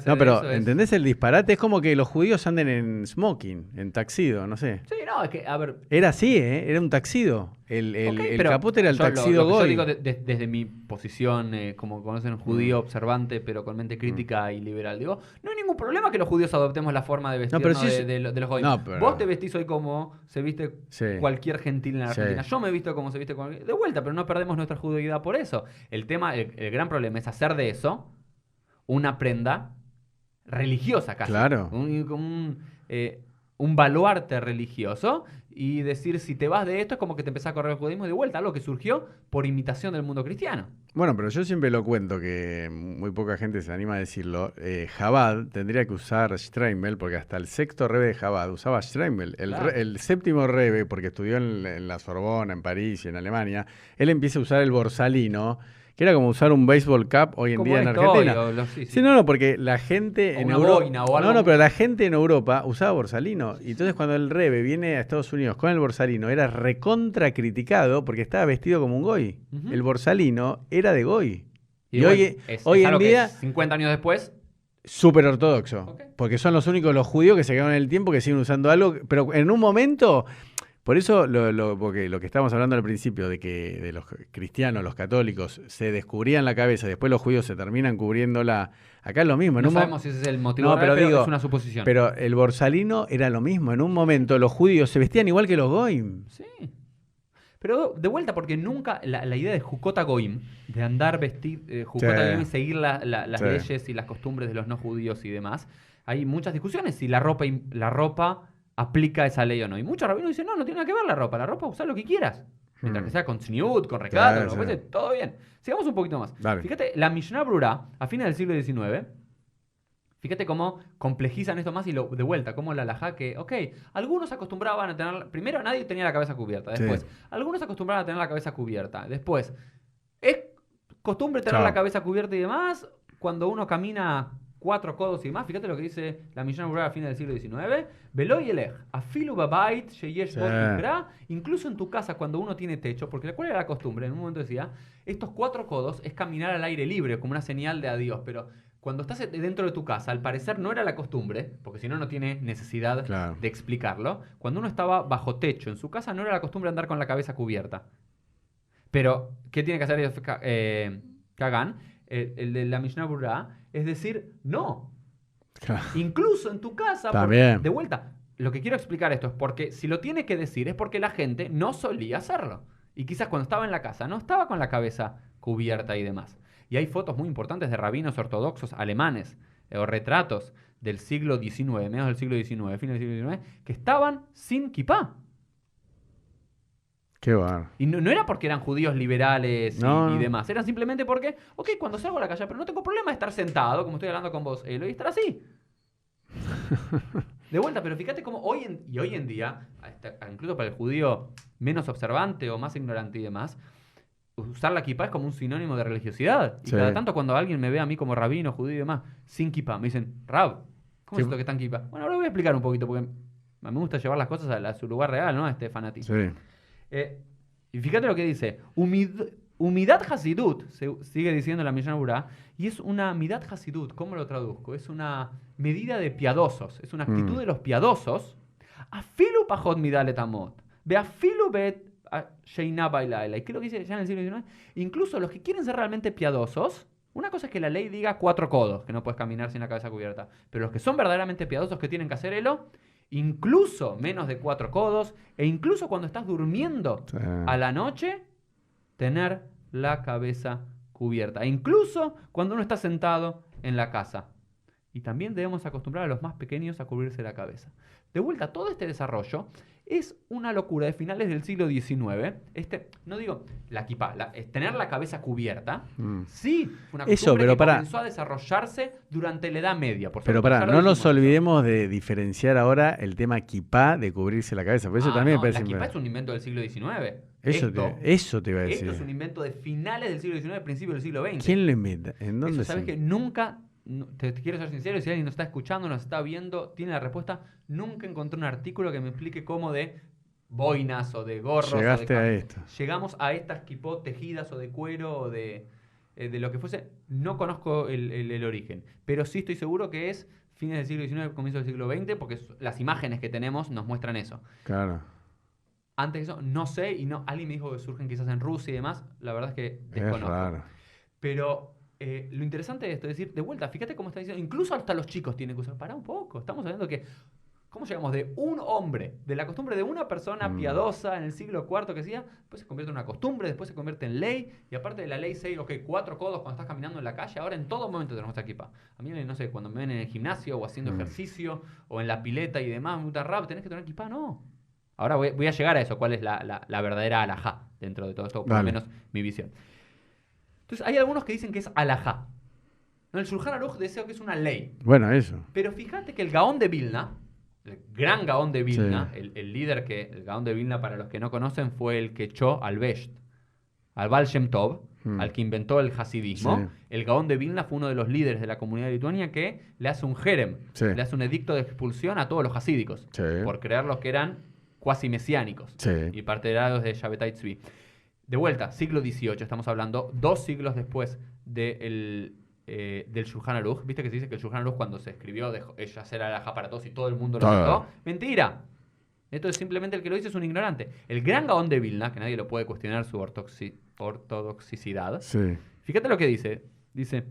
No, pero ¿entendés el disparate? Es como que los judíos anden en smoking, en taxido, no sé. Sí, no, es que, a ver... Era así, ¿eh? Era un taxido. El pero capote era el yo taxido lo que yo goy. digo desde mi posición, como conocen, judío observante, pero con mente crítica y liberal. Digo, no hay ningún problema que los judíos adoptemos la forma de vestirnos pero sí de los goyim. No, pero- Vos te vestís hoy como se viste Sí. cualquier gentil en la Sí. Argentina. Yo me he visto como se viste cualquier... De vuelta, pero no perdemos nuestra judeidad por eso. El tema, el gran problema es hacer de eso una prenda religiosa casi. Claro. Un baluarte religioso y decir si te vas de esto es como que te empezás a correr el judaísmo de vuelta, algo que surgió por imitación del mundo cristiano. Bueno, pero yo siempre lo cuento, que muy poca gente se anima a decirlo. Chabad tendría que usar Streimel, porque hasta el sexto rebe de Chabad usaba Streimel. Claro. El séptimo rebe, porque estudió en la Sorbona, en París y en Alemania, él empieza a usar el borsalino, que era como usar un baseball cap hoy en Como día en esto Argentina. hoy, sí. Sí, no, porque la gente O en una Europa... boina o algo. No, pero la gente en Europa usaba borsalino. Y entonces cuando el rebe viene a Estados Unidos con el borsalino, era recontra criticado porque estaba vestido como un goy. Ujú. El borsalino era de goy. Y bueno, hoy, es hoy en algo que día, 50 años después, súper ortodoxo. Ok. Porque son los únicos los judíos que se quedaron en el tiempo que siguen usando algo. Pero en un momento... Por eso, porque lo que estábamos hablando al principio, de que de los cristianos, los católicos, se descubrían la cabeza, después los judíos se terminan cubriéndola. Acá es lo mismo. no sabemos si ese es el motivo No, real, pero pero digo, es una suposición. Pero el borsalino era lo mismo. En un momento los judíos se vestían igual que los goyim. Sí. Pero de vuelta, porque nunca la idea de Jukota Goim, de andar Jukota Goim y seguir las Sí. leyes y las costumbres de los no judíos y demás, hay muchas discusiones si la ropa aplica esa ley o no. Y muchos rabinos dicen, no tiene nada que ver la ropa usa lo que quieras. Mientras que sea con tzniut, con recato, Claro, lo que sí. fuese, todo bien. Sigamos un poquito más. Dale. Fíjate, la Mishnah Brura, a fines del siglo XIX, fíjate cómo complejizan esto más y de vuelta, como la halajá que, algunos acostumbraban a tener, primero nadie tenía la cabeza cubierta, después, Sí. algunos acostumbraban a tener la cabeza cubierta, después, es costumbre tener Chao. la cabeza cubierta y demás cuando uno camina 4 codos y más, fíjate lo que dice la Mishnah Brura a fines del siglo XIX, Velo yelech, afilu babait sheyesh bot ikra, incluso en tu casa cuando uno tiene techo, porque ¿cuál era la costumbre? En un momento decía, estos 4 codos es caminar al aire libre, como una señal de adiós, pero cuando estás dentro de tu casa, al parecer no era la costumbre, porque si no, no tiene necesidad Claro. de explicarlo. Cuando uno estaba bajo techo en su casa, no era la costumbre andar con la cabeza cubierta. Pero, ¿qué tiene que hacer ellos, Kagan? El de la Mishnah Brura, es decir, no. Claro. Incluso en tu casa, También. de vuelta, lo que quiero explicar esto es porque si lo tiene que decir es porque la gente no solía hacerlo. Y quizás cuando estaba en la casa no estaba con la cabeza cubierta y demás. Y hay fotos muy importantes de rabinos ortodoxos alemanes o retratos del siglo XIX, mediados del siglo XIX, fines del siglo XIX, que estaban sin kipá. Qué bar. Y no era porque eran judíos liberales No. y demás. Eran simplemente porque, cuando salgo a la calle, pero no tengo problema de estar sentado, como estoy hablando con vos, Elo, y estar así. De vuelta, pero fíjate cómo hoy en día, incluso para el judío menos observante o más ignorante y demás, usar la kipá es como un sinónimo de religiosidad. Y Sí. cada tanto cuando alguien me ve a mí como rabino, judío y demás, sin kipá, me dicen, Rab, ¿cómo Sí. es esto que está en kipá? Bueno, ahora voy a explicar un poquito, porque me gusta llevar las cosas a su lugar real, ¿no? A este fanatismo. Sí. Y fíjate lo que dice. Humidad Hasidut, sigue diciendo la Mishnah Berurah, y es una midad Hasidut. ¿Cómo lo traduzco? Es una medida de piadosos. Es una actitud de los piadosos. Afilu pajot midale tamot. Ve afilu bet sheina bailaila. ¿Y qué es lo que dice ya en el siglo XIX? Incluso los que quieren ser realmente piadosos, una cosa es que la ley diga 4 codos, que no puedes caminar sin la cabeza cubierta. Pero los que son verdaderamente piadosos, que tienen que hacer incluso menos de 4 codos, e incluso cuando estás durmiendo Sí. a la noche, tener la cabeza cubierta. E incluso cuando uno está sentado en la casa. Y también debemos acostumbrar a los más pequeños a cubrirse la cabeza. De vuelta, todo este desarrollo es una locura de finales del siglo XIX. No digo la kipá, tener la cabeza cubierta. Sí, fue una Eso, costumbre pero que pará. comenzó a desarrollarse durante la Edad Media. Por Pero supuesto, pará, ya lo no nos dijimos eso. olvidemos de diferenciar ahora el tema kipá de cubrirse la cabeza. Porque eso también no, me parece. la kipá es un invento del siglo XIX. Eso te iba a decir. Esto es un invento de finales del siglo XIX, principios del siglo XX. ¿Quién lo inventa? ¿En dónde Eso, sabes que nunca, te quiero ser sincero, y si alguien nos está escuchando, nos está viendo, tiene la respuesta, nunca encontré un artículo que me explique cómo de boinas o de gorros. Llegaste o de a esto? Llegamos a estas kipot tejidas o de cuero o de lo que fuese. No conozco el origen, pero sí estoy seguro que es fines del siglo XIX, comienzo del siglo XX, porque las imágenes que tenemos nos muestran eso. Claro. Antes de eso, no sé, y no, alguien me dijo que surgen quizás en Rusia y demás, la verdad es que desconozco. Es raro. Pero lo interesante de esto es decir, de vuelta, fíjate cómo está diciendo, incluso hasta los chicos tienen que usar, pará un poco, estamos hablando que, ¿cómo llegamos de un hombre, de la costumbre de una persona piadosa en el siglo IV que decía, después se convierte en una costumbre, después se convierte en ley, y aparte de la ley 6, 4 codos cuando estás caminando en la calle, ahora en todo momento tenemos esta equipa. A mí, no sé, cuando me ven en el gimnasio o haciendo ejercicio o en la pileta y demás, me gusta rap, tenés que tener equipa, no. Ahora voy a llegar a eso, cuál es la verdadera alajá dentro de todo esto, por lo menos mi visión. Entonces, hay algunos que dicen que es alajá. No, el Shulchan Aruch desea que es una ley. Bueno, eso. Pero fíjate que el Gaón de Vilna, el gran Gaón de Vilna, el líder el Gaón de Vilna, para los que no conocen, fue el que echó al Besht, al Baal Shem Tov, al que inventó el hasidismo. Sí. El Gaón de Vilna fue uno de los líderes de la comunidad de Lituania que le hace un jerem, le hace un edicto de expulsión a todos los hasídicos, por creer los que eran cuasi mesiánicos y partidarios de Shabbatai Tzvi. De vuelta, siglo XVIII, estamos hablando 2 siglos después del Shulchan Aruch. ¿Viste que se dice que el Shulchan Aruch cuando se escribió dejó ella hacer alajá para todos y todo el mundo lo aceptó? ¡Mentira! Esto es simplemente el que lo dice es un ignorante. El gran Gaón de Vilna, que nadie lo puede cuestionar su ortodoxicidad. Fíjate lo que dice. Dice,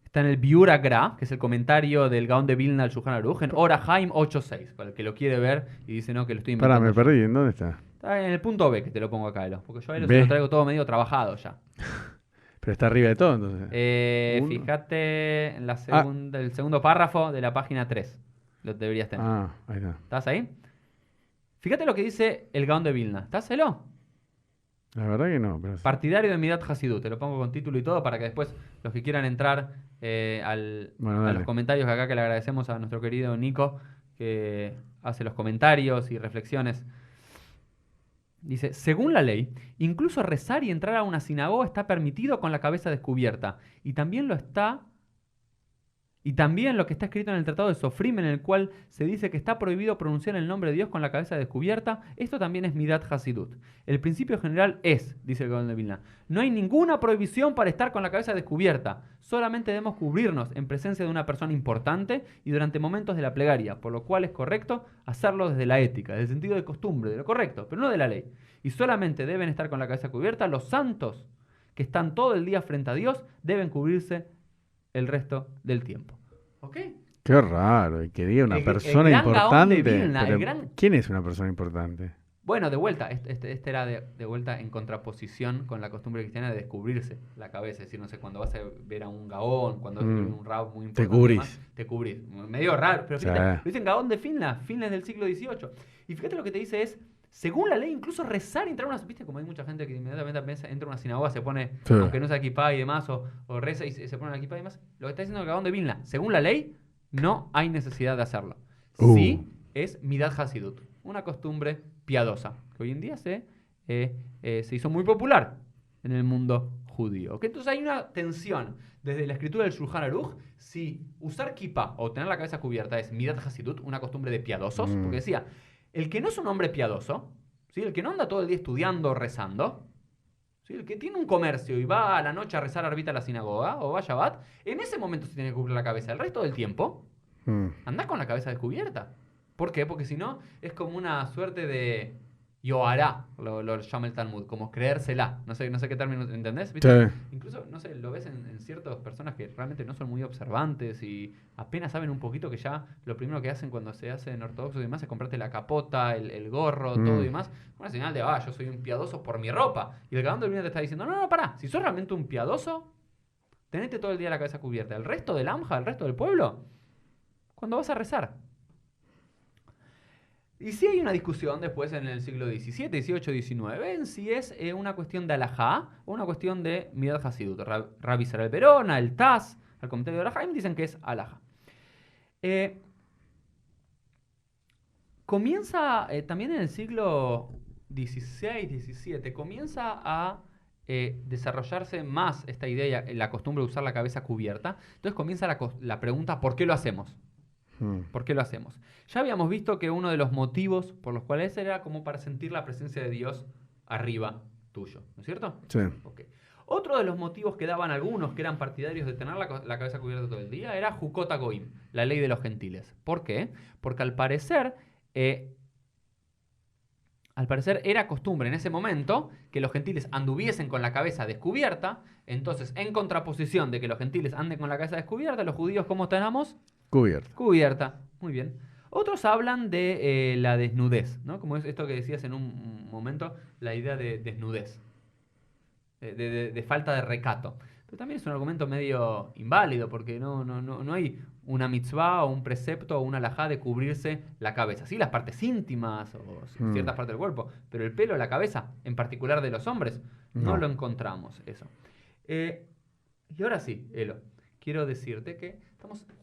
está en el Biur Agra, que es el comentario del Gaón de Vilna al Shulchan Aruch, en Ora Haim 8.6, para el que lo quiere ver y dice no, que lo estoy inventando. Me perdí. ¿En dónde está? Está en el punto B, que te lo pongo acá, porque yo ahí lo traigo todo medio trabajado ya. Pero está arriba de todo, entonces. Fíjate en el segundo párrafo de la página 3. Lo deberías tener. Ahí está. ¿Estás ahí? Fíjate lo que dice el Gaón de Vilna. ¿Estáselo? La verdad que no. Pero... Partidario de Midat Hasidut. Te lo pongo con título y todo para que después los que quieran entrar a los comentarios que acá, que le agradecemos a nuestro querido Nico, que hace los comentarios y reflexiones. Dice, según la ley, incluso rezar y entrar a una sinagoga está permitido con la cabeza descubierta. Y también lo que está escrito en el Tratado de Sofrim, en el cual se dice que está prohibido pronunciar el nombre de Dios con la cabeza descubierta. Esto también es Midat Hasidut. El principio general es, dice el Gaón de Vilna, no hay ninguna prohibición para estar con la cabeza descubierta. Solamente debemos cubrirnos en presencia de una persona importante y durante momentos de la plegaria, por lo cual es correcto hacerlo desde la ética, desde el sentido de costumbre, de lo correcto, pero no de la ley. Y solamente deben estar con la cabeza cubierta los santos que están todo el día frente a Dios, deben cubrirse el resto del tiempo. ¿Ok? Qué raro, y que diga una persona importante. ¿Quién es una persona importante? Bueno, de vuelta, este era de vuelta en contraposición con la costumbre cristiana de descubrirse la cabeza. Es decir, no sé, cuando vas a ver a un gaón, cuando vas a ver un rab muy importante, te cubrís. Medio raro, pero fíjate, lo dicen Gaón de Vilna, fines del siglo XVIII. Y fíjate lo que te dice es, según la ley, incluso rezar y entrar a una... ¿Viste? Como hay mucha gente que inmediatamente entra a una sinagoga, se pone, aunque no sea equipá y demás, o reza y se pone una equipá y demás. Lo que está diciendo el Gaón de Vilna, según la ley, no hay necesidad de hacerlo. Sí, es Midat Hasidut, una costumbre piadosa, que hoy en día se se hizo muy popular en el mundo judío. ¿Ok? Entonces hay una tensión desde la escritura del Shulchan Aruch si usar kippah o tener la cabeza cubierta es midat hasidut, una costumbre de piadosos, porque decía, el que no es un hombre piadoso, ¿sí? El que no anda todo el día estudiando o rezando, ¿sí? El que tiene un comercio y va a la noche a rezar arbita a la sinagoga o va a Shabbat, en ese momento se tiene que cubrir la cabeza. El resto del tiempo, anda con la cabeza descubierta. ¿Por qué? Porque si no, es como una suerte de yohará, lo llama el Talmud, como creérsela. No sé qué término, ¿entendés? ¿Viste? Sí. Incluso, no sé, lo ves en ciertas personas que realmente no son muy observantes y apenas saben un poquito que ya lo primero que hacen cuando se hacen ortodoxos y demás es comprarte la capota, el gorro, todo y demás. Una señal de, yo soy un piadoso por mi ropa. Y el Gaón del Vino te está diciendo, no, pará, si sos realmente un piadoso, tenete todo el día la cabeza cubierta. El resto del Amja, el resto del pueblo, cuando vas a rezar. Y sí hay una discusión después en el siglo XVII, XVIII, XIX en si es una cuestión de alajá o una cuestión de midat hasidut. Rabbi Israel Verona, el Taz, el comentario de Arahaim dicen que es alajá. Comienza también en el siglo XVI, XVII, comienza a desarrollarse más esta idea, la costumbre de usar la cabeza cubierta. Entonces comienza la pregunta, ¿por qué lo hacemos? ¿Por qué lo hacemos? Ya habíamos visto que uno de los motivos por los cuales era como para sentir la presencia de Dios arriba tuyo, ¿no es cierto? Sí. Okay. Otro de los motivos que daban algunos que eran partidarios de tener la cabeza cubierta todo el día era Jukot Goim, la ley de los gentiles. ¿Por qué? Porque al parecer era costumbre en ese momento que los gentiles anduviesen con la cabeza descubierta. Entonces, en contraposición de que los gentiles anden con la cabeza descubierta, los judíos, ¿cómo tenemos? Cubierta. Cubierta, muy bien. Otros hablan de la desnudez, ¿no? Como es esto que decías en un momento, la idea de desnudez, de falta de recato. Pero también es un argumento medio inválido, porque no hay una mitzvah o un precepto o una halajá de cubrirse la cabeza. Sí, las partes íntimas o ciertas partes del cuerpo, pero el pelo, la cabeza, en particular de los hombres, no lo encontramos eso. Y ahora sí, Elo, quiero decirte que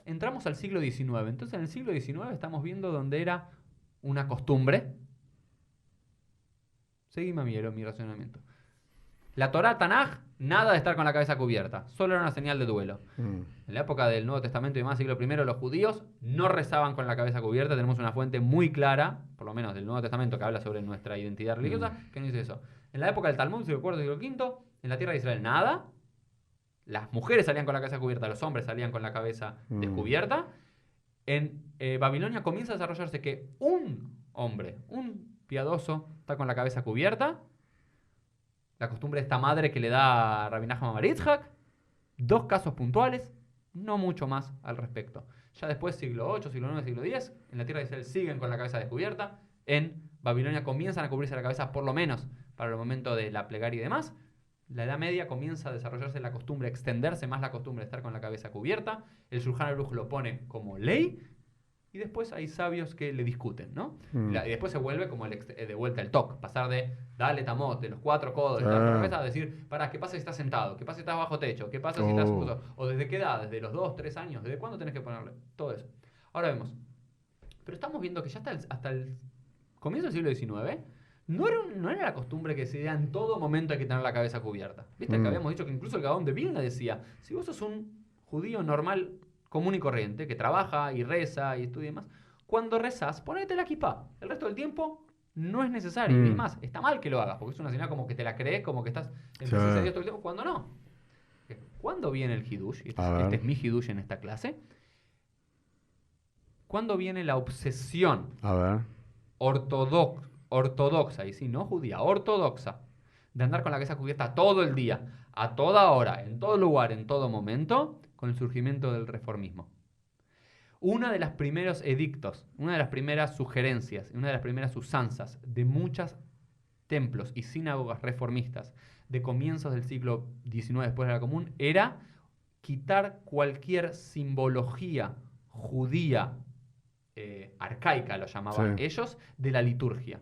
entramos al siglo XIX. Entonces en el siglo XIX estamos viendo donde era una costumbre. Seguime a mí, Elo, mi razonamiento. La Torá Tanaj, nada de estar con la cabeza cubierta. Solo era una señal de duelo. En la época del Nuevo Testamento y demás, siglo I, los judíos no rezaban con la cabeza cubierta. Tenemos una fuente muy clara, por lo menos del Nuevo Testamento, que habla sobre nuestra identidad religiosa, que nos dice eso. En la época del Talmud, siglo IV, siglo V, en la tierra de Israel, nada. Las mujeres salían con la cabeza cubierta, los hombres salían con la cabeza descubierta. En Babilonia comienza a desarrollarse que un hombre, un piadoso, está con la cabeza cubierta. La costumbre de esta madre que le da Rabbi Nachman bar Yitzhak. 2 casos puntuales, no mucho más al respecto. Ya después, siglo VIII, siglo IX, siglo X, en la tierra de Israel siguen con la cabeza descubierta. En Babilonia comienzan a cubrirse la cabeza, por lo menos para el momento de la plegaria y demás. La Edad Media comienza a desarrollarse la costumbre, a extenderse más la costumbre de estar con la cabeza cubierta. El Shulchan Aruch lo pone como ley. Y después hay sabios que le discuten, ¿no? Y después se vuelve como de vuelta el toc. Pasar de dale tamot, de los 4 codos, de la cabeza, a decir, ¿qué pasa si estás sentado? ¿Qué pasa si estás bajo techo? ¿Qué pasa si estás... O desde qué edad, desde los 2, 3 años, ¿desde cuándo tenés que ponerle? Todo eso. Ahora vemos. Pero estamos viendo que ya hasta el comienzo del siglo XIX, no era la costumbre que se diera en todo momento hay que tener la cabeza cubierta. ¿Viste? Que habíamos dicho que incluso el Gaón de Vilna decía, si vos sos un judío normal, común y corriente, que trabaja y reza y estudia y demás, cuando rezás, ponete la kipá. El resto del tiempo no es necesario. Y además, está mal que lo hagas, porque es una señal como que te la crees, como que estás en presencia de Dios todo el tiempo, cuando no. ¿Cuándo viene el hidush? Este es mi hidush en esta clase. ¿Cuándo viene la obsesión ortodoxa, y sí, no judía, ortodoxa, de andar con la cabeza cubierta todo el día, a toda hora, en todo lugar, en todo momento, con el surgimiento del reformismo? Una de los primeros edictos, una de las primeras sugerencias, una de las primeras usanzas de muchos templos y sinagogas reformistas de comienzos del siglo XIX después de la Común era quitar cualquier simbología judía arcaica, lo llamaban ellos, de la liturgia.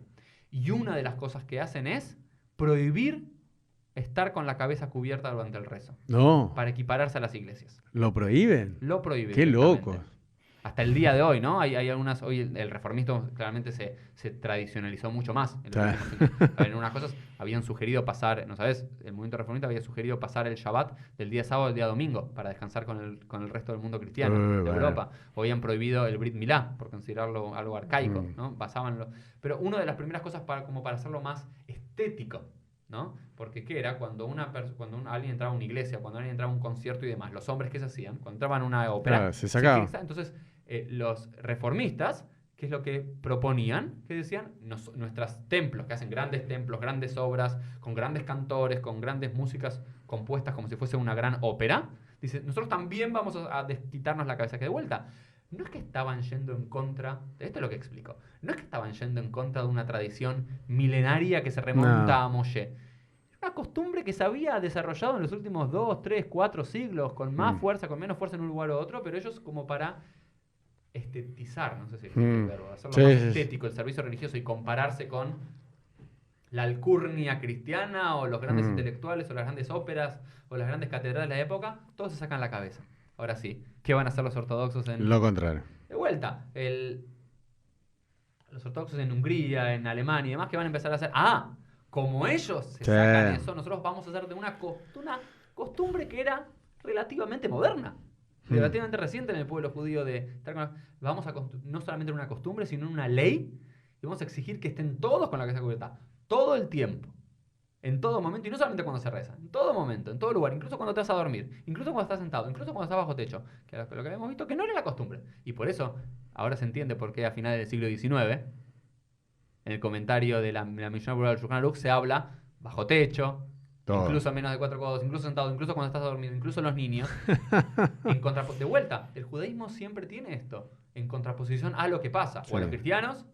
Y una de las cosas que hacen es prohibir estar con la cabeza cubierta durante el rezo. No. Para equipararse a las iglesias. ¿Lo prohíben? Lo prohíben. Qué locos. hasta el día de hoy, ¿no? Hay algunas, hoy el reformismo claramente se tradicionalizó mucho más en los últimos años. A ver, en unas cosas habían sugerido pasar, ¿no sabes? El movimiento reformista había sugerido pasar el Shabbat del día sábado al día domingo para descansar con el resto del mundo cristiano de Bueno. Europa. O habían prohibido el Brit Milá por considerarlo algo arcaico, ¿no? Pero una de las primeras cosas como para hacerlo más estético, ¿no? Porque ¿qué era? Cuando alguien entraba a una iglesia, cuando alguien entraba a un concierto y demás, los hombres, ¿qué se hacían? Cuando entraban a una ópera, Claro, se sacaban. entonces los reformistas, ¿qué es lo que proponían? Que decían, nuestros templos, que hacen grandes templos, grandes obras, con grandes cantores, con grandes músicas compuestas como si fuese una gran ópera, dice, nosotros también vamos a desquitarnos la cabeza. Que de vuelta, no es que estaban yendo en contra, esto es lo que explico, no es que estaban yendo en contra de una tradición milenaria que se remonta a Moshe. Una costumbre que se había desarrollado en los últimos 2, 3, 4 siglos, con más fuerza, con menos fuerza en un lugar u otro, pero ellos como para estetizar, no sé si es el verbo, hacerlo más estético el servicio religioso y compararse con la alcurnia cristiana o los grandes intelectuales o las grandes óperas o las grandes catedrales de la época, todos se sacan la cabeza. Ahora sí, ¿qué van a hacer los ortodoxos en... Lo contrario. De vuelta, los ortodoxos en Hungría, en Alemania y demás, que van a empezar a hacer... Como ellos se sacan eso, nosotros vamos a hacer de una costumbre que era relativamente moderna, relativamente reciente en el pueblo judío vamos a no solamente en una costumbre, sino en una ley, y vamos a exigir que estén todos con la cabeza cubierta, todo el tiempo, en todo momento, y no solamente cuando se reza, en todo momento, en todo lugar, incluso cuando te vas a dormir, incluso cuando estás sentado, incluso cuando estás bajo techo, que lo que habíamos visto que no era la costumbre. Y por eso, ahora se entiende por qué a finales del siglo XIX, en el comentario de la Mishnah Berurah del Shulchan Aruch se habla bajo techo, todo. Incluso a menos de 4 codos, incluso sentado, incluso cuando estás dormido, incluso los niños. De vuelta, el judaísmo siempre tiene esto, en contraposición a lo que pasa, o a los cristianos,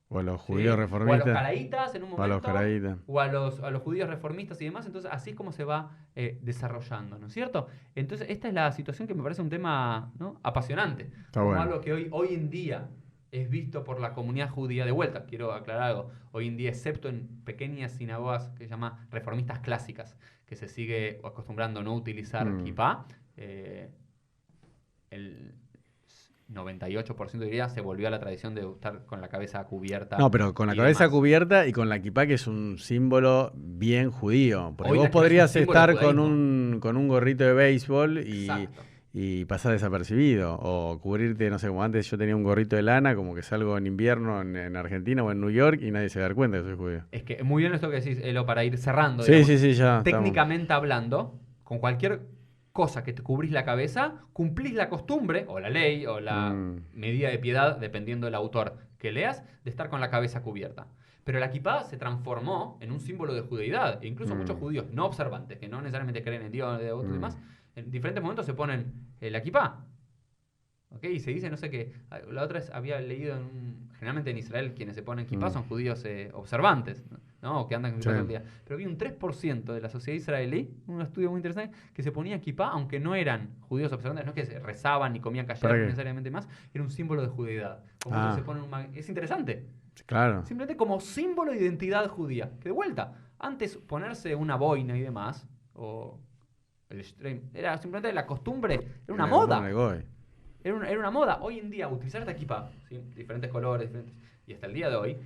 o a los judíos reformistas, o a los caraítas en un momento, o a los judíos reformistas y demás. Entonces así es como se va desarrollando, ¿no es cierto? Entonces esta es la situación que me parece un tema, ¿no?, apasionante, como algo que hoy en día es visto por la comunidad judía. De vuelta, quiero aclarar algo, hoy en día, excepto en pequeñas sinagogas que se llaman reformistas clásicas, que se sigue acostumbrando a no utilizar kippah, el 98% diría se volvió a la tradición de estar con la cabeza cubierta. No, pero con la cabeza cubierta y con la kippah, que es un símbolo bien judío. Porque hoy vos podrías estar con un gorrito de béisbol y pasar desapercibido, o cubrirte, no sé, como antes yo tenía un gorrito de lana, como que salgo en invierno en Argentina o en New York y nadie se da cuenta que soy judío. Es que muy bien esto que decís, Elo, para ir cerrando. Sí, digamos, sí, ya. Técnicamente hablando, con cualquier cosa que te cubrís la cabeza, cumplís la costumbre, o la ley, o la medida de piedad, dependiendo del autor que leas, de estar con la cabeza cubierta. Pero la kippah se transformó en un símbolo de judeidad, e incluso muchos judíos no observantes, que no necesariamente creen en Dios de otros demás, en diferentes momentos se ponen la kippah. ¿Okay? Y se dice, no sé qué, la otra vez había leído, generalmente en Israel quienes se ponen kippah son judíos observantes, ¿no? O que andan con kippah todo el día. Pero había un 3% de la sociedad israelí, un estudio muy interesante, que se ponía kippah, aunque no eran judíos observantes, no es que se rezaban ni comían kasher necesariamente más, era un símbolo de judeidad. Como que se ponen es interesante. Claro. Simplemente como símbolo de identidad judía. Que de vuelta, antes ponerse una boina y demás, o el stream, era simplemente la costumbre, era una moda. Era una moda. Hoy en día, utilizar esta kippah, ¿sí?, diferentes colores, y hasta el día de hoy,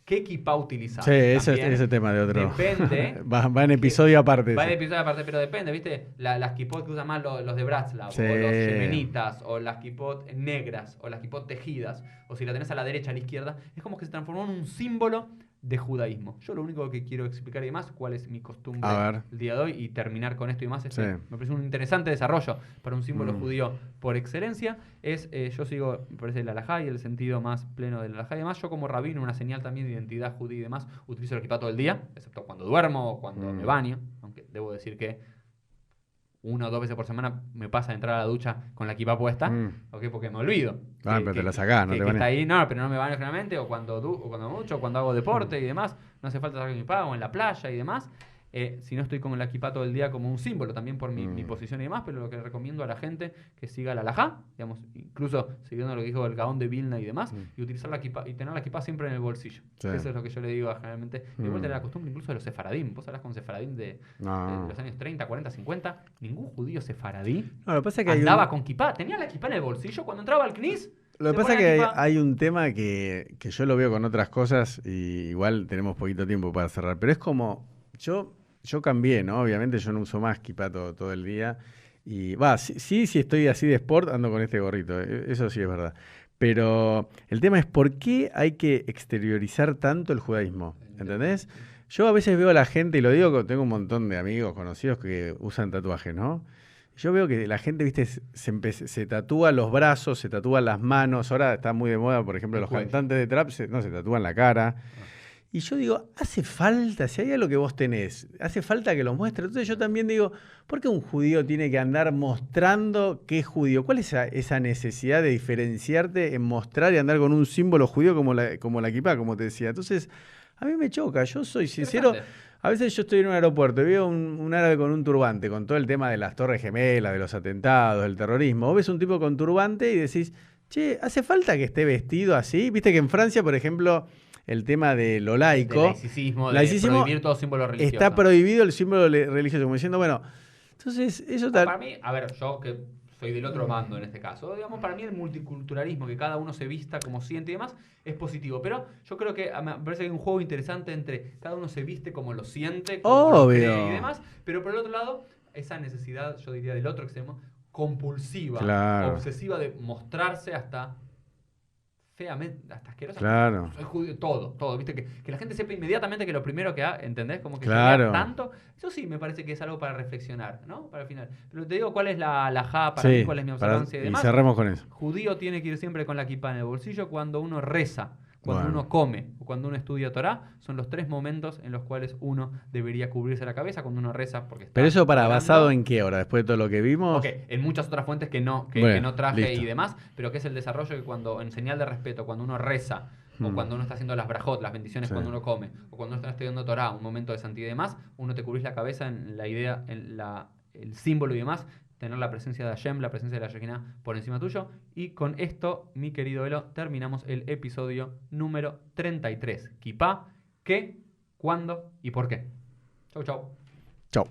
¿qué kippah utilizar? Sí, ese tema de otro. Depende. va en episodio aparte. Va en episodio aparte, pero depende, ¿viste? Las kippot que usan más los de Bratslav, o los yemenitas, o las kippot negras, o las kippot tejidas, o si la tenés a la derecha, a la izquierda, es como que se transformó en un símbolo de judaísmo. Yo lo único que quiero explicar y demás, cuál es mi costumbre el día de hoy, y terminar con esto y más, me parece un interesante desarrollo para un símbolo judío por excelencia, yo sigo, me parece, el halajá y el sentido más pleno del halajá y demás. Yo como rabino, una señal también de identidad judía y demás, utilizo el kippah todo el día, excepto cuando duermo o cuando me baño, aunque debo decir que 1 o 2 veces por semana me pasa a entrar a la ducha con la kippah puesta, porque me olvido. Pero te la sacás, ¿no? Que está ahí, no, pero no me baño generalmente, o cuando mucho, o cuando hago deporte y demás, no hace falta sacar kippah, o en la playa y demás. Si no, estoy con la kippah todo el día como un símbolo, también por mi posición y demás, pero lo que le recomiendo a la gente que siga la halajá, digamos, incluso siguiendo lo que dijo el Gaón de Vilna y demás, y utilizar la kippah, y tener la kippah siempre en el bolsillo. Eso es lo que yo le digo generalmente. Igual tener la costumbre incluso de los sefaradín. Vos hablas con sefaradín de los años 30, 40, 50, ningún judío sefaradí lo que pasa es que andaba con kippah, tenía la kippah en el bolsillo cuando entraba al CNIS. Lo que Se pasa es pone que la kippah. hay un tema que yo lo veo con otras cosas y igual tenemos poquito tiempo para cerrar, pero es como, yo cambié, ¿no? Obviamente yo no uso más kippah todo el día y va, sí estoy así de sport, ando con este gorrito, eso sí es verdad. Pero el tema es por qué hay que exteriorizar tanto el judaísmo, ¿entendés? Yo a veces veo a la gente, y lo digo, tengo un montón de amigos conocidos que usan tatuajes, ¿no? Yo veo que la gente, viste, se tatúa los brazos, se tatúa las manos. Ahora está muy de moda, por ejemplo, El los cuello. cantantes de trap no se tatúan la cara. Ah. Y yo digo, hace falta, si hay algo que vos tenés, hace falta que lo muestres. Entonces yo también digo, ¿por qué un judío tiene que andar mostrando que es judío? ¿Cuál es esa necesidad de diferenciarte en mostrar y andar con un símbolo judío como la kipá, como te decía? Entonces, a mí me choca, yo soy sincero. Interesante. A veces yo estoy en un aeropuerto y veo un árabe con un turbante, con todo el tema de las Torres Gemelas, de los atentados, del terrorismo. Vos ves un tipo con turbante y decís, che, ¿hace falta que esté vestido así? Viste que en Francia, por ejemplo, el tema de lo De laico, laicismo, de laicismo prohibir todo símbolo religioso. está prohibido el símbolo religioso, como diciendo, bueno, entonces eso Para tal. mí, a ver, yo que soy del otro bando en este caso, digamos, para mí el multiculturalismo, que cada uno se vista como siente y demás, es positivo. Pero yo creo que me parece que hay un juego interesante entre cada uno se viste como lo siente, como lo cree y Obvio. demás. Pero por el otro lado, esa necesidad, yo diría del otro extremo, compulsiva, Claro, obsesiva de mostrarse hasta feamente, hasta asquerosa. claro, Soy judío, todo, viste, que la gente sepa inmediatamente que lo primero que haga, ¿entendés? Como que se vea claro. tanto. Eso sí me parece que es algo para reflexionar, ¿no? Para el final. Pero te digo cuál es la alajá para mí, Sí, cuál es mi observancia y y demás. cerremos con eso. Judío tiene que ir siempre con la kippah en el bolsillo cuando uno reza, cuando Bueno. uno come o cuando uno estudia Torah. Son los 3 momentos en los cuales uno debería cubrirse la cabeza cuando uno reza porque está Pero eso orando. basado en qué ahora, después de todo lo que vimos. Ok, en muchas otras fuentes que Bueno, no traje listo. y demás, pero que es el desarrollo que cuando, en señal de respeto, cuando uno reza, o cuando uno está haciendo las brajot, las bendiciones Sí. cuando uno come, o cuando uno está estudiando Torah, un momento de santidad y demás, uno te cubrís la cabeza en la idea, el símbolo y demás, tener la presencia de Hashem, la presencia de la Shekinah por encima tuyo. Y con esto, mi querido Elo, terminamos el episodio número 33. Kipá, ¿qué, cuándo y por qué? Chau, chau. Chau.